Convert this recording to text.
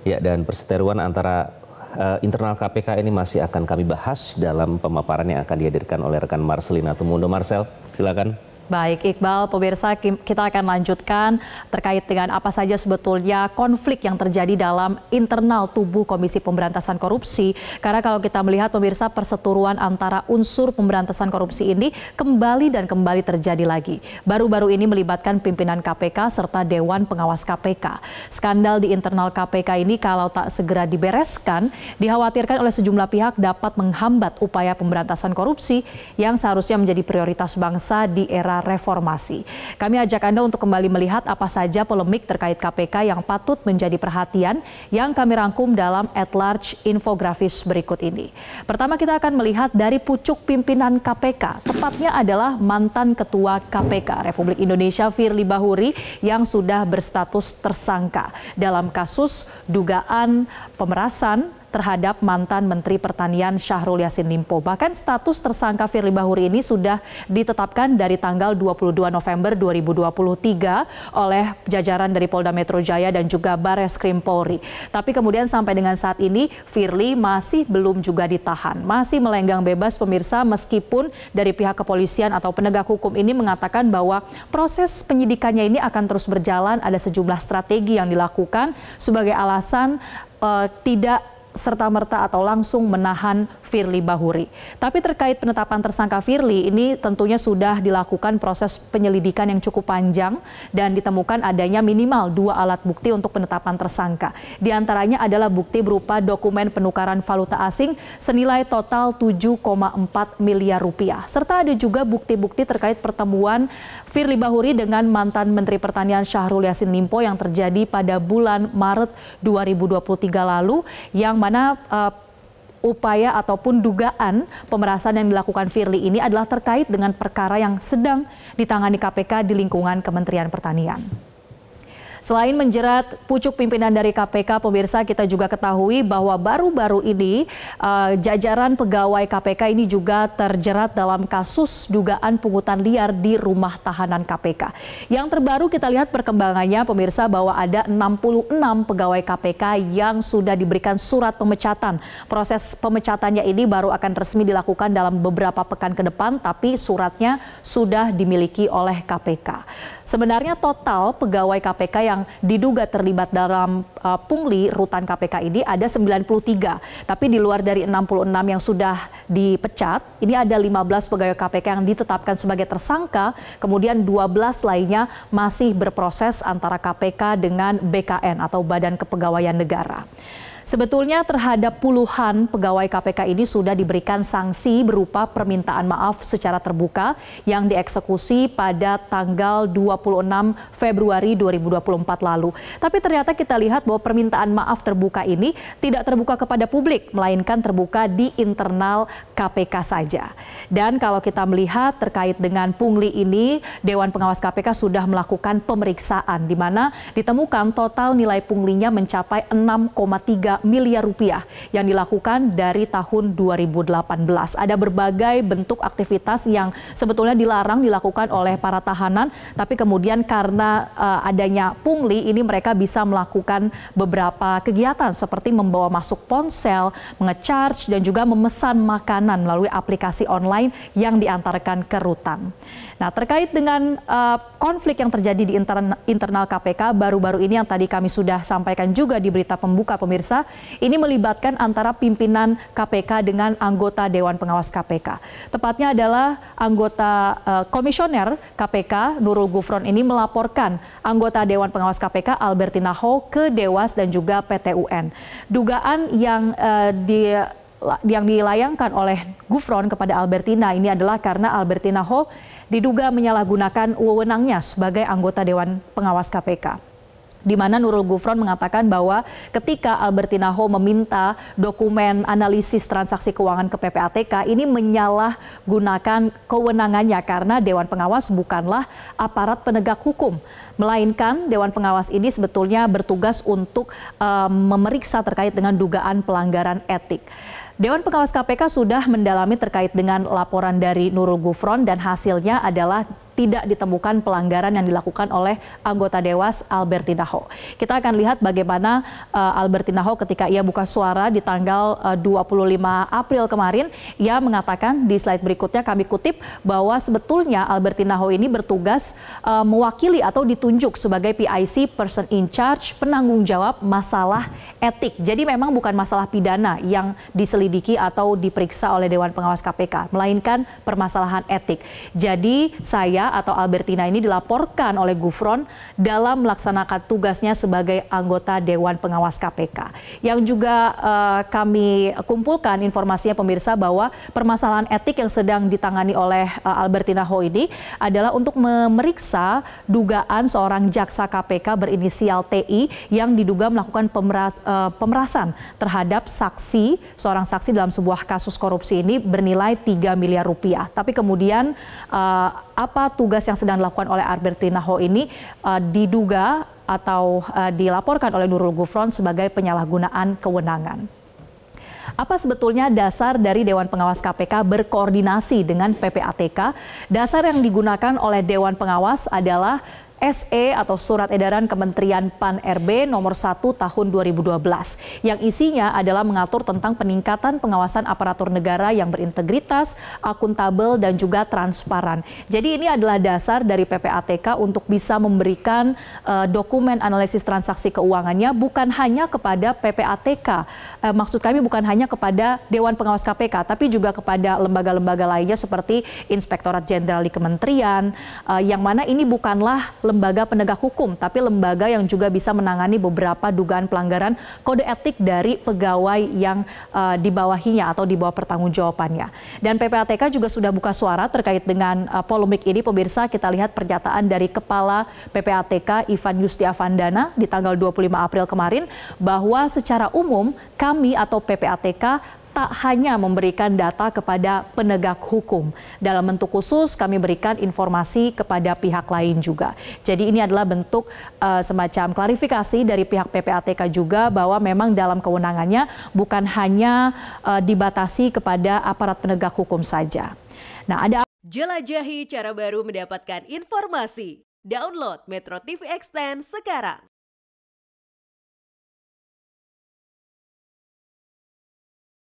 Ya, dan perseteruan antara internal KPK ini masih akan kami bahas dalam pemaparan yang akan dihadirkan oleh rekan Marcelina Tumundo. Marcel, silakan. Baik, Iqbal, pemirsa, kita akan lanjutkan terkait dengan apa saja sebetulnya konflik yang terjadi dalam internal tubuh Komisi Pemberantasan Korupsi. Karena kalau kita melihat, pemirsa, perseteruan antara unsur pemberantasan korupsi ini kembali terjadi lagi. Baru-baru ini melibatkan pimpinan KPK serta Dewan Pengawas KPK. Skandal di internal KPK ini kalau tak segera dibereskan, dikhawatirkan oleh sejumlah pihak dapat menghambat upaya pemberantasan korupsi yang seharusnya menjadi prioritas bangsa di era reformasi. Kami ajak Anda untuk kembali melihat apa saja polemik terkait KPK yang patut menjadi perhatian yang kami rangkum dalam At Large infografis berikut ini. Pertama, kita akan melihat dari pucuk pimpinan KPK, tepatnya adalah mantan Ketua KPK Republik Indonesia Firly Bahuri yang sudah berstatus tersangka dalam kasus dugaan pemerasan terhadap mantan Menteri Pertanian Syahrul Yassin Limpo. Bahkan status tersangka Firly Bahuri ini sudah ditetapkan dari tanggal 22 November 2023 oleh jajaran dari Polda Metro Jaya dan juga Barreskrim Polri. Tapi kemudian sampai dengan saat ini Firly masih belum juga ditahan. Masih melenggang bebas, pemirsa, meskipun dari pihak kepolisian atau penegak hukum ini mengatakan bahwa proses penyidikannya ini akan terus berjalan. Ada sejumlah strategi yang dilakukan sebagai alasan tidak serta-merta atau langsung menahan Firly Bahuri. Tapi terkait penetapan tersangka Firly ini tentunya sudah dilakukan proses penyelidikan yang cukup panjang dan ditemukan adanya minimal 2 alat bukti untuk penetapan tersangka. Di antaranya adalah bukti berupa dokumen penukaran valuta asing senilai total 7,4 miliar rupiah. Serta ada juga bukti-bukti terkait pertemuan Firly Bahuri dengan mantan Menteri Pertanian Syahrul Yassin Limpo yang terjadi pada bulan Maret 2023 lalu, yang mana upaya ataupun dugaan pemerasan yang dilakukan Firly ini adalah terkait dengan perkara yang sedang ditangani KPK di lingkungan Kementerian Pertanian. Selain menjerat pucuk pimpinan dari KPK, pemirsa, kita juga ketahui bahwa baru-baru ini jajaran pegawai KPK ini juga terjerat dalam kasus dugaan pungutan liar di rumah tahanan KPK. Yang terbaru kita lihat perkembangannya, pemirsa, bahwa ada 66 pegawai KPK yang sudah diberikan surat pemecatan. Proses pemecatannya ini baru akan resmi dilakukan dalam beberapa pekan ke depan, tapi suratnya sudah dimiliki oleh KPK. Sebenarnya total pegawai KPK yang diduga terlibat dalam pungli rutan KPK ini ada 93. Tapi di luar dari 66 yang sudah dipecat, ini ada 15 pegawai KPK yang ditetapkan sebagai tersangka, kemudian 12 lainnya masih berproses antara KPK dengan BKN atau Badan Kepegawaian Negara. Sebetulnya terhadap puluhan pegawai KPK ini sudah diberikan sanksi berupa permintaan maaf secara terbuka yang dieksekusi pada tanggal 26 Februari 2024 lalu. Tapi ternyata kita lihat bahwa permintaan maaf terbuka ini tidak terbuka kepada publik, melainkan terbuka di internal KPK saja. Dan kalau kita melihat terkait dengan pungli ini, Dewan Pengawas KPK sudah melakukan pemeriksaan di mana ditemukan total nilai punglinya mencapai 6,3 miliar rupiah yang dilakukan dari tahun 2018. Ada berbagai bentuk aktivitas yang sebetulnya dilarang dilakukan oleh para tahanan, tapi kemudian karena adanya pungli ini mereka bisa melakukan beberapa kegiatan seperti membawa masuk ponsel, menge-charge dan juga memesan makanan melalui aplikasi online yang diantarkan ke rutan. Nah, terkait dengan konflik yang terjadi di internal KPK baru-baru ini yang tadi kami sudah sampaikan juga di berita pembuka, pemirsa, ini melibatkan antara pimpinan KPK dengan anggota Dewan Pengawas KPK. Tepatnya adalah anggota komisioner KPK Nurul Gufron ini melaporkan anggota Dewan Pengawas KPK Albertina Ho ke Dewas dan juga PT UN. Dugaan yang dilayangkan oleh Gufron kepada Albertina ini adalah karena Albertina Ho diduga menyalahgunakan wewenangnya sebagai anggota Dewan Pengawas KPK. Di mana Nurul Gufron mengatakan bahwa ketika Albertina Ho meminta dokumen analisis transaksi keuangan ke PPATK, ini menyalahgunakan kewenangannya karena Dewan Pengawas bukanlah aparat penegak hukum, melainkan Dewan Pengawas ini sebetulnya bertugas untuk memeriksa terkait dengan dugaan pelanggaran etik. Dewan Pengawas KPK sudah mendalami terkait dengan laporan dari Nurul Gufron dan hasilnya adalah tidak ditemukan pelanggaran yang dilakukan oleh anggota Dewas Albertina Ho. Kita akan lihat bagaimana Albertina Ho ketika ia buka suara di tanggal 25 April kemarin, ia mengatakan di slide berikutnya kami kutip bahwa sebetulnya Albertina Ho ini bertugas mewakili atau ditunjuk sebagai PIC person in charge, penanggung jawab masalah etik. Jadi memang bukan masalah pidana yang diselidiki atau diperiksa oleh Dewan Pengawas KPK, melainkan permasalahan etik. Jadi saya atau Albertina ini dilaporkan oleh Gufron dalam melaksanakan tugasnya sebagai anggota Dewan Pengawas KPK. Yang juga kami kumpulkan informasinya pemirsa bahwa permasalahan etik yang sedang ditangani oleh Albertina Ho ini adalah untuk memeriksa dugaan seorang jaksa KPK berinisial TI yang diduga melakukan pemerasan terhadap seorang saksi dalam sebuah kasus korupsi ini bernilai 3 miliar rupiah. Tapi kemudian apa tugas yang sedang dilakukan oleh Albertina Ho ini diduga atau dilaporkan oleh Nurul Gufron sebagai penyalahgunaan kewenangan. Apa sebetulnya dasar dari Dewan Pengawas KPK berkoordinasi dengan PPATK? Dasar yang digunakan oleh Dewan Pengawas adalah SE atau Surat Edaran Kementerian PAN-RB nomor 1 tahun 2012 yang isinya adalah mengatur tentang peningkatan pengawasan aparatur negara yang berintegritas, akuntabel dan juga transparan. Jadi ini adalah dasar dari PPATK untuk bisa memberikan dokumen analisis transaksi keuangannya bukan hanya kepada PPATK. Maksud kami bukan hanya kepada Dewan Pengawas KPK tapi juga kepada lembaga-lembaga lainnya seperti Inspektorat Jenderal di Kementerian yang mana ini bukanlah lembaga penegak hukum, tapi lembaga yang juga bisa menangani beberapa dugaan pelanggaran kode etik dari pegawai yang di bawahinya atau di bawah pertanggungjawabannya. Dan PPATK juga sudah buka suara terkait dengan polemik ini. Pemirsa, kita lihat pernyataan dari Kepala PPATK Ivan Yustiavandana di tanggal 25 April kemarin bahwa secara umum kami atau PPATK tak hanya memberikan data kepada penegak hukum. Dalam bentuk khusus kami berikan informasi kepada pihak lain juga. Jadi ini adalah bentuk semacam klarifikasi dari pihak PPATK juga bahwa memang dalam kewenangannya bukan hanya dibatasi kepada aparat penegak hukum saja. Nah, ada jelajahi cara baru mendapatkan informasi. Download Metro TV Extend sekarang.